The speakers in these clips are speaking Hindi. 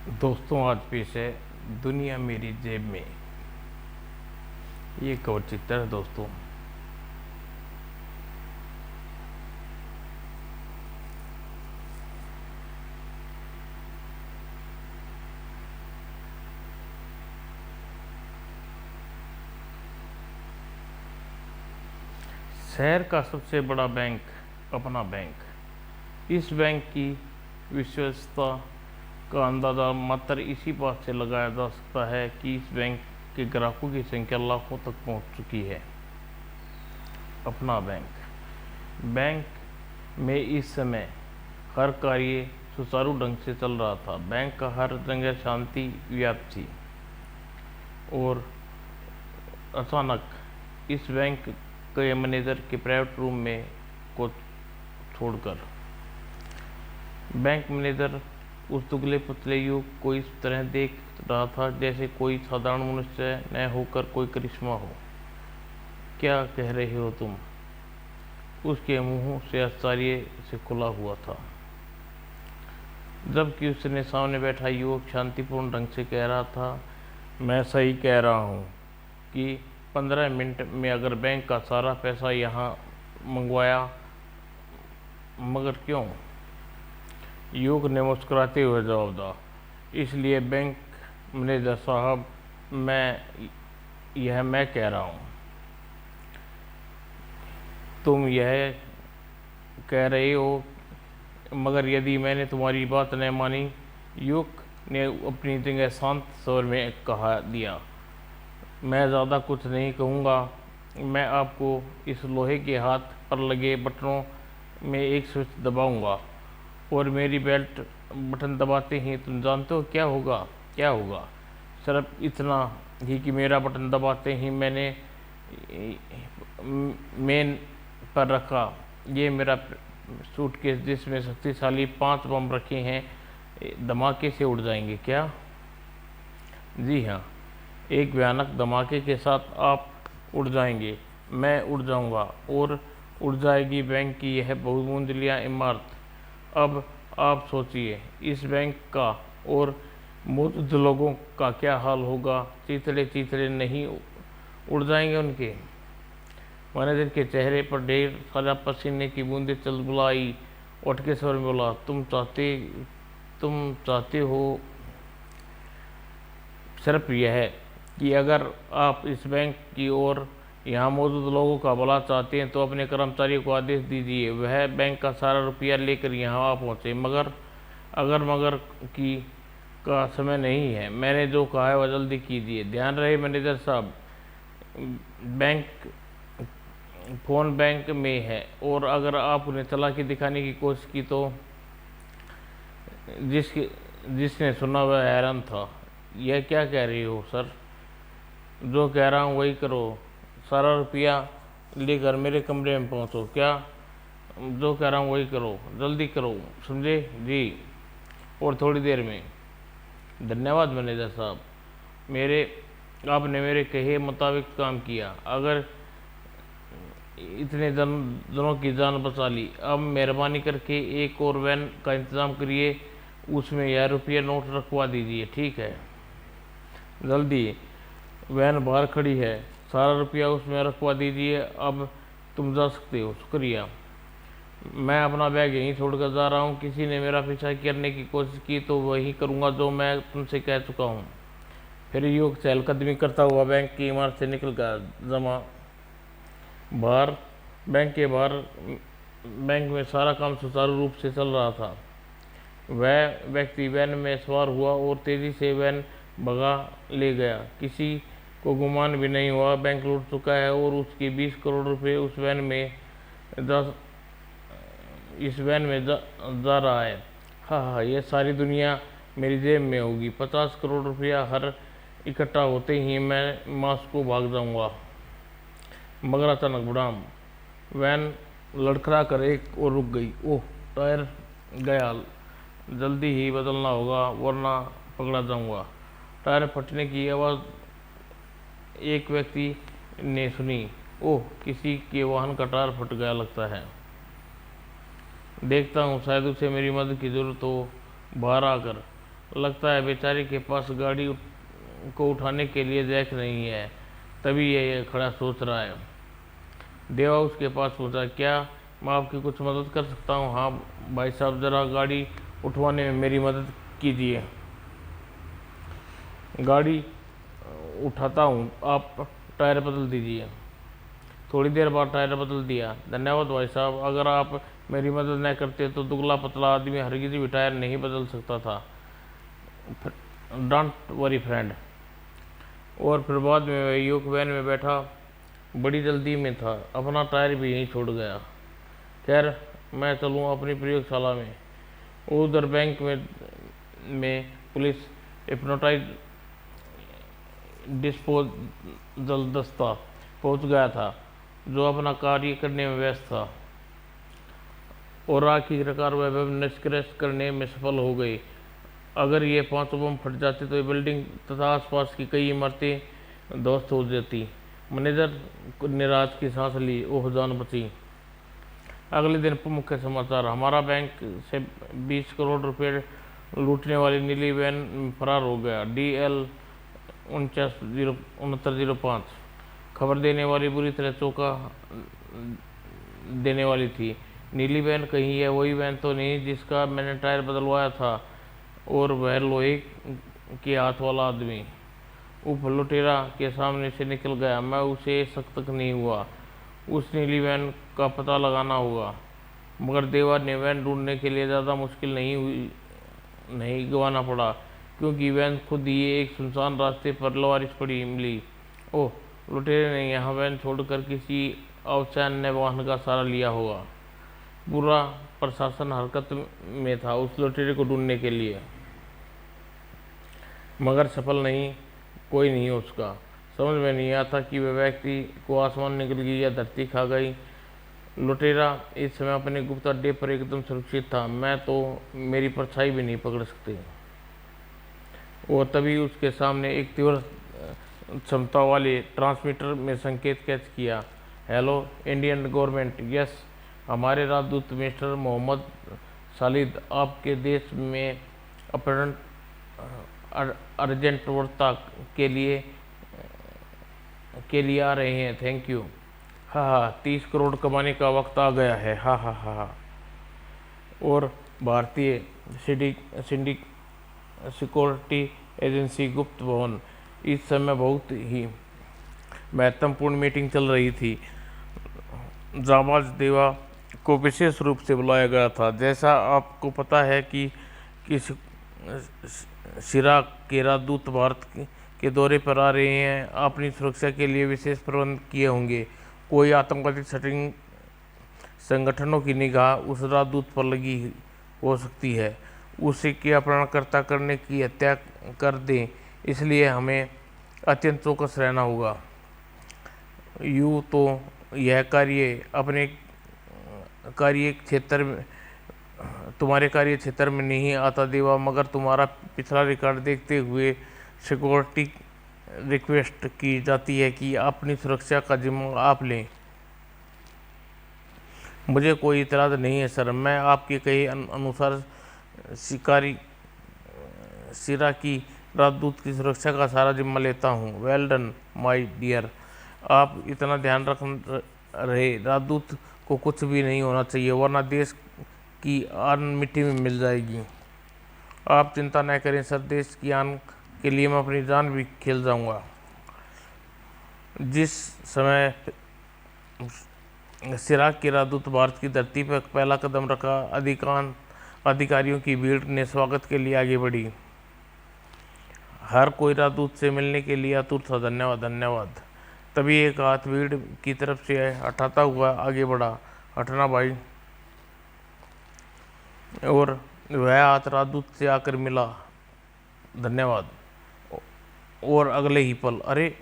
दोस्तों, आज पेश है दुनिया मेरी जेब में। ये कवर चित्र है दोस्तों। शहर का सबसे बड़ा बैंक अपना बैंक। इस बैंक की विश्वसनीयता का अंदाज़ा मात्र इसी बात से लगाया जा सकता है कि इस बैंक के ग्राहकों की संख्या लाखों तक पहुंच चुकी है। अपना बैंक बैंक में इस समय हर कार्य सुचारू ढंग से चल रहा था। बैंक का हर जगह शांति व्याप्त थी और अचानक इस बैंक के मैनेजर के प्राइवेट रूम में को छोड़कर बैंक मैनेजर उस दुबले पतले युवक को इस तरह देख रहा था जैसे कोई साधारण मनुष्य न होकर कोई करिश्मा हो। क्या कह रहे हो तुम? उसके मुंह से आश्चर्य से खुला हुआ था, जबकि उसने सामने बैठा युवक शांतिपूर्ण ढंग से कह रहा था, मैं सही कह रहा हूँ कि 15 मिनट में अगर बैंक का सारा पैसा यहाँ मंगवाया। मगर क्यों? युवक ने मुस्कुराते हुए जवाब दिया, इसलिए बैंक मैनेजर साहब, मैं कह रहा हूँ। तुम यह कह रहे हो, मगर यदि मैंने तुम्हारी बात न मानी, युवक ने अपनी जगह शांत स्वर में कहा दिया, मैं ज़्यादा कुछ नहीं कहूँगा। मैं आपको इस लोहे के हाथ पर लगे बटनों में एक स्विच दबाऊँगा और मेरी बेल्ट बटन दबाते ही तुम जानते हो क्या होगा? क्या होगा? सिर्फ इतना ही कि मेरा बटन दबाते ही मैंने मेन पर रखा ये मेरा सूटकेस जिसमें शक्तिशाली 5 बम रखे हैं धमाके से उड़ जाएंगे। क्या? जी हाँ, एक भयानक धमाके के साथ आप उड़ जाएंगे, मैं उड़ जाऊंगा और उड़ जाएगी बैंक की यह बहुमंजिला इमारत। अब आप सोचिए, इस बैंक का और मौजूद लोगों का क्या हाल होगा? चीथड़े चीथड़े नहीं उड़ जाएंगे उनके। मैनेजर के चेहरे पर ढेर सारा पसीने की बूंदें चल बुलाई। उठ के स्वर में बोला, तुम चाहते हो सिर्फ यह कि अगर आप इस बैंक की और यहाँ मौजूद लोगों का भला चाहते हैं तो अपने कर्मचारियों को आदेश दीजिए वह बैंक का सारा रुपया लेकर यहाँ आ पहुँचे। मगर की का समय नहीं है। मैंने जो कहा है वह जल्दी कीजिए। ध्यान रहे मैनेजर साहब, फ़ोन बैंक में है और अगर आप उन्हें चालाकी दिखाने की कोशिश की तो। जिसने सुना वह हैरान था। यह क्या कह रही हो सर? जो कह रहा हूँ वही करो। सारा रुपया लेकर मेरे कमरे में पहुँचो। क्या? जो कह रहा हूँ वही करो, जल्दी करो, समझे? जी, और थोड़ी देर में। धन्यवाद मैनेजर साहब, आपने मेरे कहे मुताबिक काम किया। अगर इतने जनों की जान बचा ली। अब मेहरबानी करके एक और वैन का इंतज़ाम करिए, उसमें यह रुपया नोट रखवा दीजिए। ठीक है, जल्दी। वैन बाहर खड़ी है, सारा रुपया उसमें रखवा दीजिए। अब तुम जा सकते हो। शुक्रिया। मैं अपना बैग यहीं छोड़कर जा रहा हूँ। किसी ने मेरा पीछा करने की कोशिश की तो वही करूँगा जो मैं तुमसे कह चुका हूँ। फिर युवक चहलकदमी करता हुआ बैंक की इमारत से निकल गया। बैंक के बाहर बैंक में सारा काम सुचारू रूप से चल रहा था। वह व्यक्ति वैन में सवार हुआ और तेजी से वैन भगा ले गया। किसी को गुमान भी नहीं हुआ बैंक लूट चुका है और उसके 20 करोड़ रुपए इस वैन में जा रहा है। हाँ, यह सारी दुनिया मेरी जेब में होगी। 50 करोड़ रुपया हर इकट्ठा होते ही मैं मॉस्को भाग जाऊंगा। मगर अचानक बुढ़ाम वैन लड़खड़ा कर एक और रुक गई। ओह, टायर गया, जल्दी ही बदलना होगा वरना पकड़ा जाऊंगा। टायर फटने की आवाज़ एक व्यक्ति ने सुनी। ओह, किसी के वाहन का टायर फट गया लगता है। देखता हूँ, शायद उसे मेरी मदद की ज़रूरत हो। बाहर आकर लगता है बेचारे के पास गाड़ी को उठाने के लिए जैक नहीं है, तभी ये खड़ा सोच रहा है। देवा उसके पास पहुंचा। क्या मैं आपकी कुछ मदद कर सकता हूँ? हाँ भाई साहब, ज़रा गाड़ी उठवाने में मेरी मदद कीजिए। गाड़ी उठाता हूँ, आप टायर बदल दीजिए। थोड़ी देर बाद टायर बदल दिया। धन्यवाद भाई साहब, अगर आप मेरी मदद न करते तो दुबला पतला आदमी हरगिज भी टायर नहीं बदल सकता था। Don't worry friend. और फिर बाद में वह युवक वैन में बैठा, बड़ी जल्दी में था, अपना टायर भी यहीं छोड़ गया। खैर, मैं चलूँ अपनी प्रयोगशाला में। उधर बैंक में पुलिस हिप्नोटाइज डिस्पोजल दस्ता पहुंच गया था, जो अपना कार्य करने में व्यस्त था, और आखिरकार वह निष्क्रिय करने में सफल हो गई। अगर ये 5 बम फट जाते तो ये बिल्डिंग तथा आसपास की कई इमारतें ध्वस्त हो जाती। मैनेजर निराश की सांस ली। ओह, जान बची। अगले दिन मुख्य समाचार, हमारा बैंक से 20 करोड़ रुपए लूटने वाली नीली वैन फरार हो गया। DL 6905। खबर देने वाली बुरी तरह चौंका देने वाली थी। नीली वैन कहीं यह वही वैन तो नहीं जिसका मैंने टायर बदलवाया था? और वह लोहे के हाथ वाला आदमी उफ लुटेरा के सामने से निकल गया। मैं उसे शक तक नहीं हुआ। उस नीली वैन का पता लगाना होगा। मगर देवा ने वैन ढूंढने के लिए ज़्यादा मुश्किल नहीं गंवाना पड़ा, क्योंकि वैन खुद ही एक सुनसान रास्ते पर लवारिस पड़ी मिली। ओह, लुटेरे ने यहाँ वैन छोड़कर किसी अवचैन्य वाहन का सहारा लिया होगा। पूरा प्रशासन हरकत में था उस लुटेरे को ढूंढने के लिए, मगर सफल नहीं कोई नहीं हो सका। समझ में नहीं आता कि वह व्यक्ति को आसमान निकल गई या धरती खा गई। लुटेरा इस समय अपने गुप्त अड्डे पर एकदम सुरक्षित था। मैं तो मेरी परछाई भी नहीं पकड़ सकती। और तभी उसके सामने एक तीव्र क्षमता वाले ट्रांसमीटर में संकेत कैच किया। हेलो इंडियन गवर्नमेंट, यस, हमारे राजदूत मिस्टर मोहम्मद खालिद आपके देश में अर्जेंट वार्ता के लिए आ रहे हैं। Thank you. हाँ, 30 करोड़ कमाने का वक्त आ गया है। हाँ। और भारतीय सिक्योरिटी एजेंसी गुप्त भवन इस समय बहुत ही महत्वपूर्ण मीटिंग चल रही थी। जाबाज देवा को विशेष रूप से बुलाया गया था। जैसा आपको पता है कि शिराक के राजदूत भारत के दौरे पर आ रहे हैं। अपनी सुरक्षा के लिए विशेष प्रबंध किए होंगे। कोई आतंकवादी संगठनों की निगाह उस राजदूत पर लगी हो सकती है, उसे के अपहरणकर्ता करने की हत्या कर दें, इसलिए हमें अत्यंत चौकस रहना होगा। यूँ तो यह कार्य तुम्हारे कार्य क्षेत्र में नहीं आता देवा, मगर तुम्हारा पिछला रिकॉर्ड देखते हुए सिक्योरिटी रिक्वेस्ट की जाती है कि अपनी सुरक्षा का जिम्मा आप लें। मुझे कोई इतराज़ नहीं है सर, मैं आपके कहे अनुसार सिरा की राजदूत की सुरक्षा का सारा जिम्मा लेता हूँ। Well done my dear. आप इतना ध्यान रख रहे, राजदूत को कुछ भी नहीं होना चाहिए, वरना देश की आन मिट्टी में मिल जाएगी। आप चिंता न करें सर, देश की आन के लिए मैं अपनी जान भी खेल जाऊंगा। जिस समय सिराक के राजदूत भारत की धरती पर पहला कदम रखा, अधिकारियों की भीड़ ने स्वागत के लिए आगे बढ़ी। हर कोई राजदूत से मिलने के लिए आतुर था। धन्यवाद। तभी एक हाथ भीड़ की तरफ से हटाता हुआ आगे बढ़ा। हटना भाई। और वह हाथ राजदूत से आकर मिला। धन्यवाद। और अगले ही पल, अरे,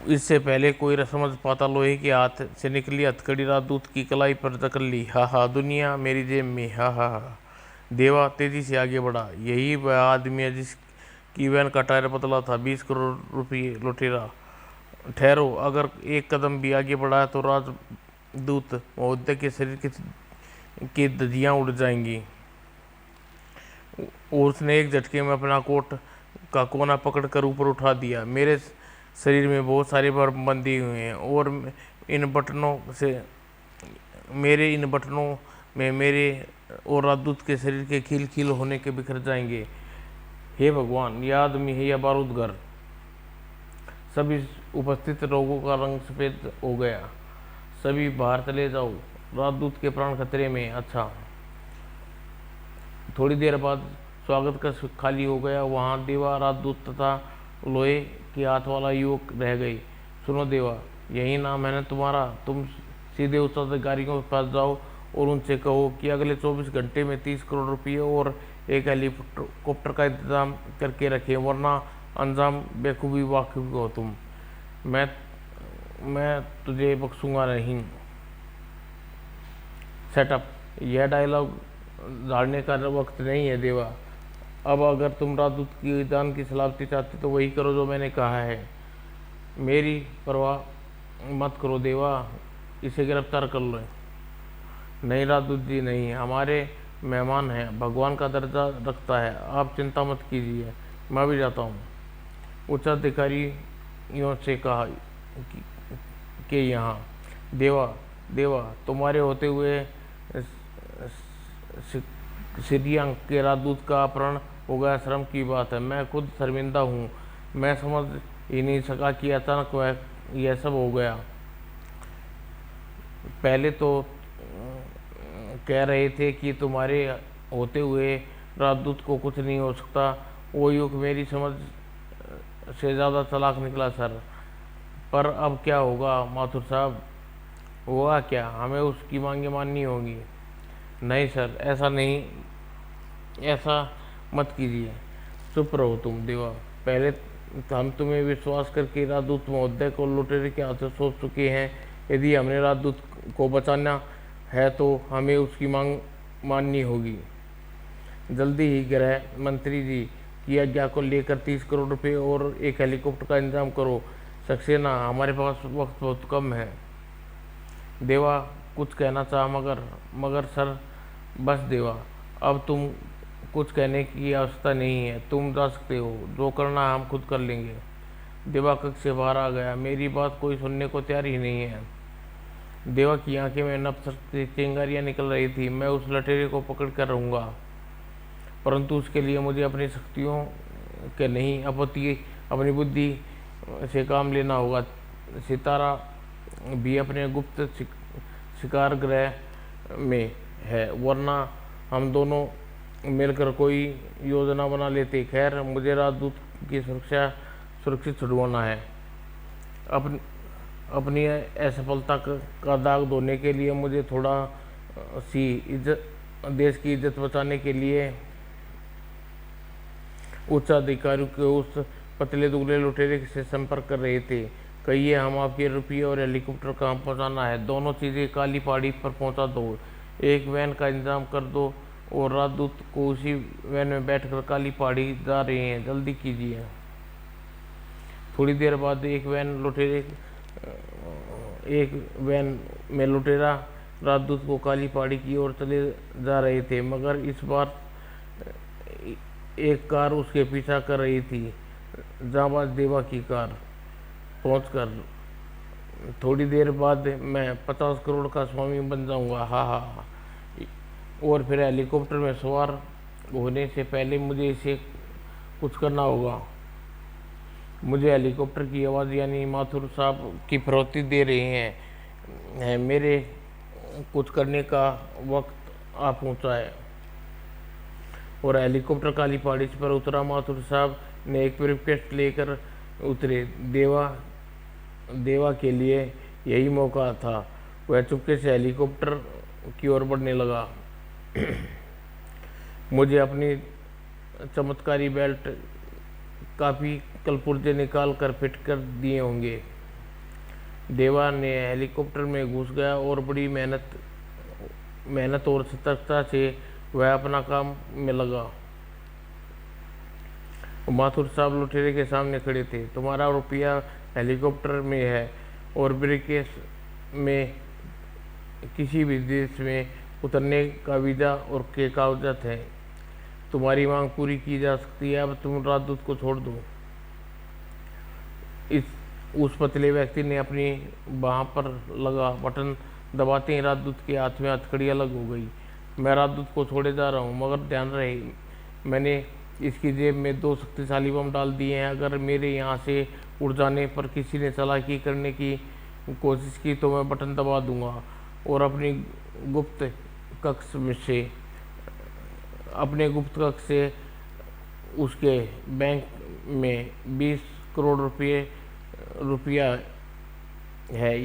इससे पहले कोई समझ पाता, लोहे के हाथ से निकली हथकड़ी राजदूत की कलाई पर जकड़ ली। हा, दुनिया मेरी जेब में। हा। देवा तेजी से आगे बढ़ा। यही वह आदमी है जिसकी वैन का टायर बदला था। 20 करोड़ रुपये लुटेरा। ठहरो, अगर एक कदम भी आगे बढ़ाया तो राजदूत महोदय के शरीर की धज्जियां उड़ जाएंगी। और उसने एक झटके में अपना कोट का कोना पकड़कर ऊपर उठा दिया। मेरे शरीर में बहुत सारे बटन बंधे हुए हैं और इन बटनों में मेरे और राजदूत के शरीर के खिल खिल होने के बिखर जाएंगे। हे भगवान, यह आदमी है या बारूदगर? सभी उपस्थित लोगों का रंग सफेद हो गया। सभी बाहर चले जाओ, राजदूत के प्राण खतरे में। अच्छा। थोड़ी देर बाद स्वागत कक्ष खाली हो गया। वहां देवा, राजदूत तथा लोहे के हाथ वाला युवक रह गए। सुनो देवा, यही नाम है ना तुम्हारा? तुम सीधे उस अधिकारियों के पास जाओ और उनसे कहो कि अगले 24 घंटे में 30 करोड़ रुपये और एक हेलीकॉप्टर का इंतजाम करके रखें, वरना अंजाम बेखूबी वाकिफ हो तुम। मैं तुझे बख्शूंगा नहीं। सेटअप। यह डायलॉग झाड़ने का वक्त नहीं है देवा। अब अगर तुम राजदूत की जान की सलामती चाहते तो वही करो जो मैंने कहा है। मेरी परवाह मत करो देवा, इसे गिरफ्तार कर लो। नहीं राजदूत जी नहीं, हमारे मेहमान हैं, भगवान का दर्जा रखता है, आप चिंता मत कीजिए, मैं भी जाता हूँ। उच्चाधिकारियों से कहा कि यहाँ देवा तुम्हारे होते हुए सीरिया के राजदूत का अपहरण हो गया, शर्म की बात है। मैं खुद शर्मिंदा हूँ। मैं समझ ही नहीं सका कि अचानक यह सब हो गया। पहले तो कह रहे थे कि तुम्हारे होते हुए राजदूत को कुछ नहीं हो सकता। वो युग मेरी समझ से ज़्यादा चालाक निकला सर। पर अब क्या होगा माथुर साहब? होगा क्या? हमें उसकी मांगे माननी होगी। नहीं सर, ऐसा मत कीजिए। चुप रहो तुम देवा। पहले हम तुम्हें विश्वास करके राजदूत महोदय को लुटेरे के हाथों सौंप चुके हैं। यदि हमने राजदूत को बचाना है तो हमें उसकी मांग माननी होगी। जल्दी ही गृह मंत्री जी की आज्ञा को लेकर 30 करोड़ रुपए और एक हेलीकॉप्टर का इंतजाम करो। सक्सेना, हमारे पास वक्त बहुत कम है। देवा कुछ कहना चाहा मगर सर बस देवा, अब तुम कुछ कहने की आवश्यकता नहीं है, तुम जा सकते हो। जो करना हम खुद कर लेंगे। देवा कक्ष से बाहर आ गया। मेरी बात कोई सुनने को तैयार ही नहीं है। देवा की आंखें में नफरत की चिंगारियां निकल रही थी। मैं उस लटेरे को पकड़ कर रहूँगा, परंतु उसके लिए मुझे अपनी शक्तियों के नहीं अपनी बुद्धि से काम लेना होगा। सितारा भी अपने गुप्त शिकार गृह में है, वरना हम दोनों मिलकर कोई योजना बना लेते। खैर, मुझे राजदूत की सुरक्षित छुड़वाना है। अपनी असफलता का दाग धोने के लिए मुझे थोड़ा सी देश की इज्जत बचाने के लिए उच्च अधिकारियों के उस पतले दुबले लुटेरे से संपर्क कर रहे थे। कहिए हम आपके रुपये और हेलीकॉप्टर कहाँ पहुँचाना है, दोनों चीज़ें काली पहाड़ी पर पहुँचा दो। एक वैन का इंतजाम कर दो और राजदूत को उसी वैन में बैठकर काली पहाड़ी जा रहे हैं, जल्दी कीजिए। थोड़ी देर बाद एक वैन में लुटेरा राजदूत को काली पहाड़ी की ओर चले जा रहे थे, मगर इस बार एक कार उसके पीछा कर रही थी। जाबाज देवा की कार। पहुंचकर थोड़ी देर बाद मैं 50 करोड़ का स्वामी बन जाऊंगा। हा। और फिर हेलीकॉप्टर में सवार होने से पहले मुझे इसे कुछ करना होगा। मुझे हेलीकॉप्टर की आवाज़ यानी माथुर साहब की फरौती दे रहे हैं। मेरे कुछ करने का वक्त आ पहुंचा है। और हेलीकॉप्टर काली पहाड़ी पर उतरा। माथुर साहब ने एक ब्रीफकेस लेकर उतरे। देवा के लिए यही मौका था। वह चुपके से हेलीकॉप्टर की ओर बढ़ने लगा। मुझे अपनी चमत्कारी बेल्ट काफ़ी कलपुर्जे निकाल कर फिट कर दिए होंगे। देवा ने हेलीकॉप्टर में घुस गया और बड़ी मेहनत और सतर्कता से वह अपना काम में लगा। माथुर साहब लुटेरे के सामने खड़े थे। तुम्हारा रुपया हेलीकॉप्टर में है और ब्रिकेस में किसी भी देश में उतरने का वीज़ा और के कागजात हैं। तुम्हारी मांग पूरी की जा सकती है, अब तुम राजदूत को छोड़ दो। इस उस पतले व्यक्ति ने अपनी बाह पर लगा बटन दबाते ही राजदूत के हाथ में हथकड़ी अलग हो गई। मैं राजदूत को छोड़े जा रहा हूँ, मगर ध्यान रहे मैंने इसकी जेब में 2 शक्तिशाली बम डाल दिए हैं। अगर मेरे यहाँ से उड़ जाने पर किसी ने चालाकी करने की कोशिश की तो मैं बटन दबा दूंगा और गुप्त कक्ष में से अपने गुप्त कक्ष से उसके बैंक में 20 करोड़ रुपया है,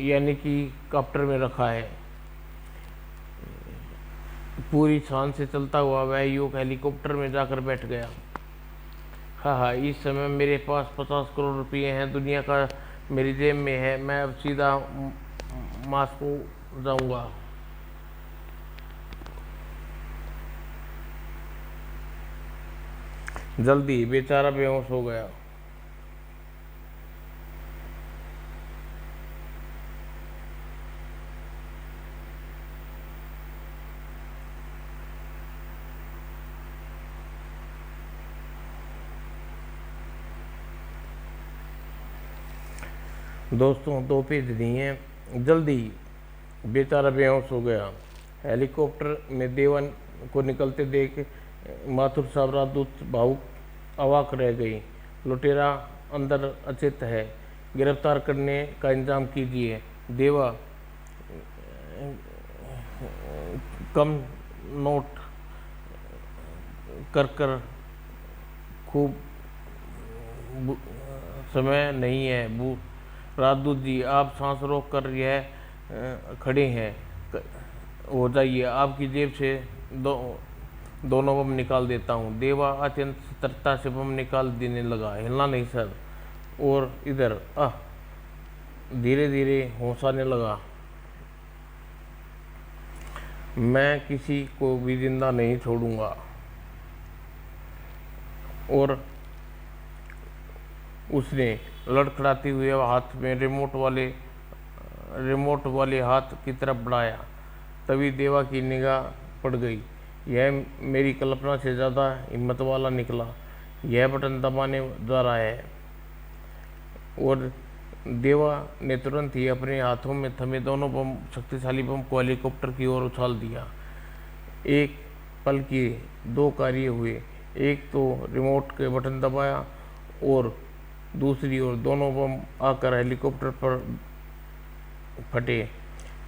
यानी कि कॉप्टर में रखा है। पूरी शान से चलता हुआ वह युवक हेलीकॉप्टर में जाकर बैठ गया। हाँ, इस समय मेरे पास 50 करोड़ रुपये हैं, दुनिया का मेरी जेब में है। मैं अब सीधा मॉस्को जाऊंगा। जल्दी, बेचारा बेहोश हो गया। दोस्तों 2 पेज नहीं है। जल्दी, बेचारा बेहोश हो गया। हेलीकॉप्टर में देवन को निकलते देख माथुर साहब राजदूत भावुक अवाक रह गई। लुटेरा अंदर अचेत है, गिरफ्तार करने का इंतजाम कीजिए। देवा कम नोट कर कर खूब समय नहीं है। राजदूत जी, आप सांस रोक कर यह खड़े हैं, हो जाइए, आपकी जेब से दोनों बम निकाल देता हूँ। देवा अत्यंत सतर्कता से बम निकाल देने लगा। हिलना नहीं सर। और इधर धीरे धीरे होश आने लगा। मैं किसी को भी जिंदा नहीं छोड़ूंगा। और उसने लड़खड़ाते हुए हाथ में रिमोट वाले हाथ की तरफ बढ़ाया। तभी देवा की निगाह पड़ गई। यह मेरी कल्पना से ज़्यादा हिम्मत वाला निकला। यह बटन दबाने जा रहा है। और देवा ने तुरंत ही अपने हाथों में थमे दोनों शक्तिशाली बम को हेलीकॉप्टर की ओर उछाल दिया। एक पल की 2 कार्य हुए। एक तो रिमोट के बटन दबाया और दूसरी ओर दोनों बम आकर हेलीकॉप्टर पर फटे।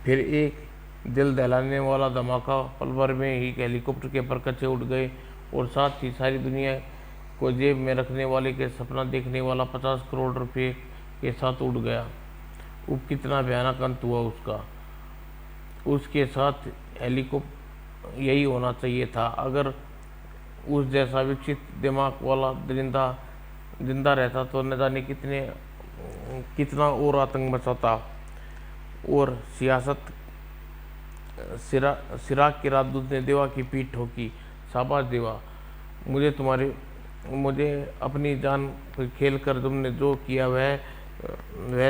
फिर एक दिल दहलाने वाला धमाका, पल भर में ही हेलीकॉप्टर के परखचे उड़ गए और साथ ही सारी दुनिया को जेब में रखने वाले के सपना देखने वाला 50 करोड़ रुपये के साथ उड़ गया। कितना भयानक अंत हुआ उसका। उसके साथ हेलीकॉप्टर यही होना चाहिए था। अगर उस जैसा विकसित दिमाग वाला दरिंदा जिंदा रहता तो न जाने कितना और आतंक मचाता। और सिराग के राजदूत ने देवा की पीठ ठोकी। शाबाश देवा, मुझे अपनी जान पर खेल कर तुमने जो किया वह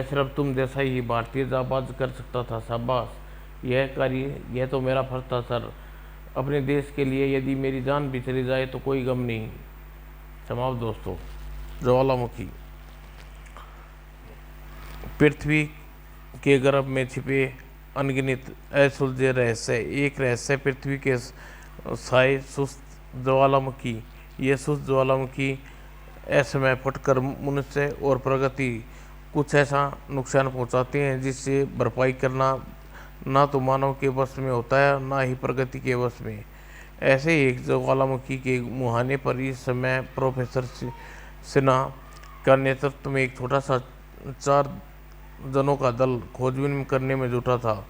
सिर्फ तुम जैसा ही भारतीय जाबाज कर सकता था। शाबाश। यह तो मेरा फर्ज था सर। अपने देश के लिए यदि मेरी जान भी चली जाए तो कोई गम नहीं। समाप्त दोस्तों। ज्वालामुखी। पृथ्वी के गर्भ में छिपे अनगिनत असुलझे रहस्य। एक रहस्य पृथ्वी के साए सुस्त ज्वालामुखी। ये सुस्त ज्वालामुखी असमय फटकर मनुष्य और प्रगति कुछ ऐसा नुकसान पहुंचाते हैं जिससे भरपाई करना ना तो मानव के वश में होता है ना ही प्रगति के वश में। ऐसे ही एक ज्वालामुखी के मुहाने पर इस समय प्रोफेसर सिन्हा का नेतृत्व में एक छोटा सा 4 जनों का दल खोजबीन करने में जुटा था।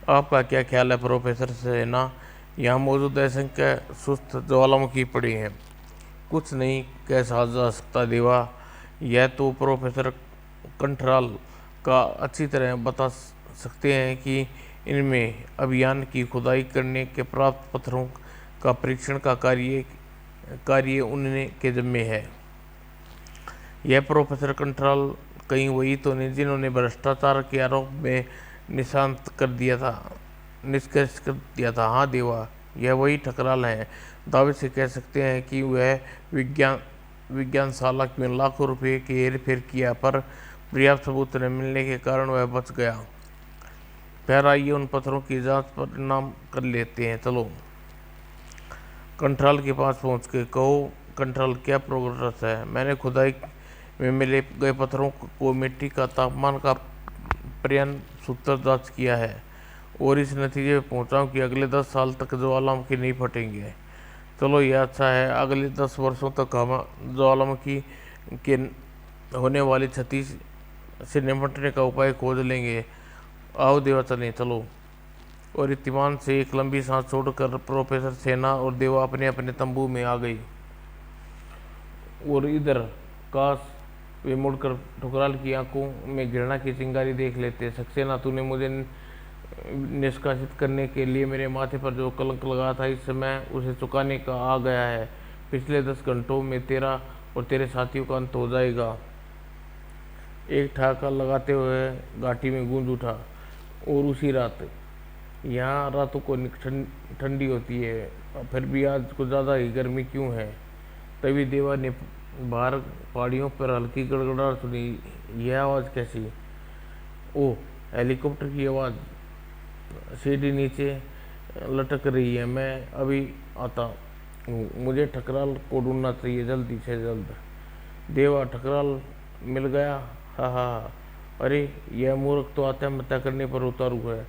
आपका क्या ख्याल है प्रोफेसर सिन्हा? यहाँ मौजूद असंख्य सुस्त ज्वालामुखी पड़ी हैं। कुछ नहीं कह जा सकता देवा। यह तो प्रोफेसर कंठराल का अच्छी तरह बता सकते हैं कि इनमें अभियान की खुदाई करने के प्राप्त पत्थरों का परीक्षण का कार्य उन्हें के जिम्मे है। यह प्रोफेसर कंठराल कहीं वही तो नहीं जिन्होंने भ्रष्टाचार के आरोप में निष्कर्ष कर दिया था। हाँ देवा, यह वही ठकराल है। दावे से कह सकते हैं कि वह विज्ञानशाला में लाखों रुपए की हेर-फेर किया, पर पर्याप्त सबूत न मिलने के कारण वह बच गया। खैर, आइए उन पत्थरों की जांच परिणाम कर लेते हैं। चलो कंट्रोल के पास पहुंच के कहो, कंट्रोल क्या प्रोग्रेस है? मैंने खुदाई में मिले गए पत्थरों को मिट्टी का तापमान का पर्याप्त सूत्र जांच किया है और इस नतीजे पर पहुंचा हूं कि अगले 10 साल तक ज्वालामुखी नहीं फटेंगे। चलो यह अच्छा है, अगले 10 वर्षों तक हम ज्वालामुखी के होने वाली क्षति से निपटने का उपाय खोज लेंगे। आओ देवा चलें। चलो। और इत्मीनान से एक लंबी सांस छोड़कर प्रोफेसर सेना और देवा अपने अपने तंबू में आ गई। और इधर काश वे मुड़कर ठुकराल की आंखों में घृणा की चिंगारी देख लेते। सक्सेना, तूने मुझे निष्कासित करने के लिए मेरे माथे पर जो कलंक लगाया था, इस समय उसे चुकाने का आ गया है। पिछले 10 घंटों में तेरा और तेरे साथियों का अंत हो जाएगा। एक ठहाका लगाते हुए घाटी में गूंज उठा। और उसी रात, यहाँ रातों को ठंडी होती है, फिर भी आज कुछ ज़्यादा ही गर्मी क्यों है? तभी देवा ने बाहर पहाड़ियों पर हल्की गड़गड़ाहट सुनी। यह आवाज़ कैसी? ओह, हेलीकॉप्टर की आवाज़। सीढ़ी नीचे लटक रही है। मैं अभी आता हूँ। मुझे ठकराल को ढूंढना चाहिए, जल्दी से जल्द। देवा, ठकराल मिल गया? हा हा हा। अरे, यह मूर्ख तो आत्महत्या करने पर उतारू है।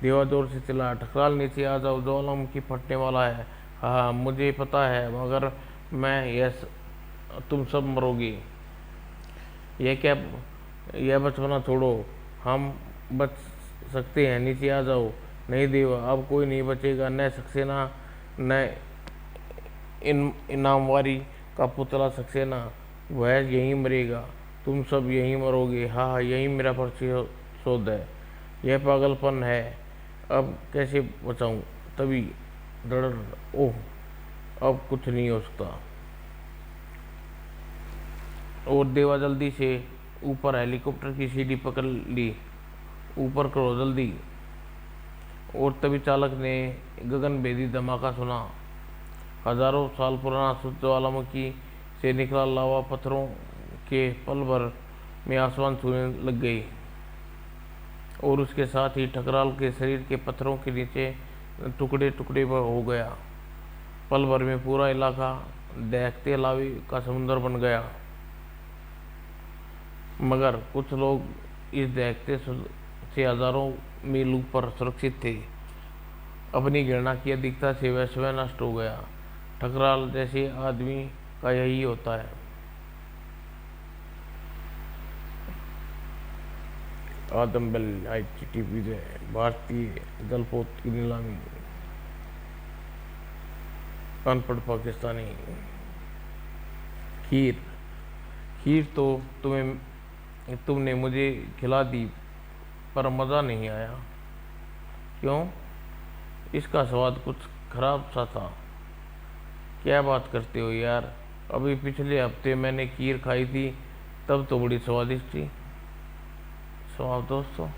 देवा जोर से चिल्लाया, ठकराल नीचे आ जाओ, ज्वालामुखी फटने वाला है। हाँ, मुझे पता है, मगर तुम सब मरोगे। यह बचपना छोड़ो, हम बच सकते हैं, नीचे आ जाओ। नहीं देवा, अब कोई नहीं बचेगा, न सक्सेना न इनामवारी का पुतला सक्सेना। वह यहीं मरेगा, तुम सब यहीं मरोगे। हाँ, यही मेरा प्रतिशोध है। यह पागलपन है। अब कैसे बचाऊं? तभी डर, ओह, अब कुछ नहीं हो सकता। और देवा जल्दी से ऊपर हेलीकॉप्टर की सीढ़ी पकड़ ली। ऊपर करो जल्दी। और तभी चालक ने गगनभेदी धमाका सुना। हजारों साल पुराना शुद्ध ज्वालामुखी से निकला लावा पत्थरों के पल भर में आसमान छूने लग गई। और उसके साथ ही ठकराल के शरीर के पत्थरों के नीचे टुकड़े टुकड़े हो गया। पल भर में पूरा इलाका दहकते लावे का समुद्र बन गया। मगर कुछ लोग इस दहकते से हजारों मील ऊपर सुरक्षित थे। अपनी घृणा की अधिकता से वह स्वयं नष्ट हो गया। ठकराल जैसे आदमी का यही होता है। आदम बेल ITT विजय, भारतीय जलपोत की नीलामी, अनपढ़ पाकिस्तानी। खीर तो तुमने मुझे खिला दी, पर मज़ा नहीं आया। क्यों? इसका स्वाद कुछ खराब सा था। क्या बात करते हो यार? अभी पिछले हफ्ते मैंने खीर खाई थी, तब तो बड़ी स्वादिष्ट थी। स्वाद दोस्तों।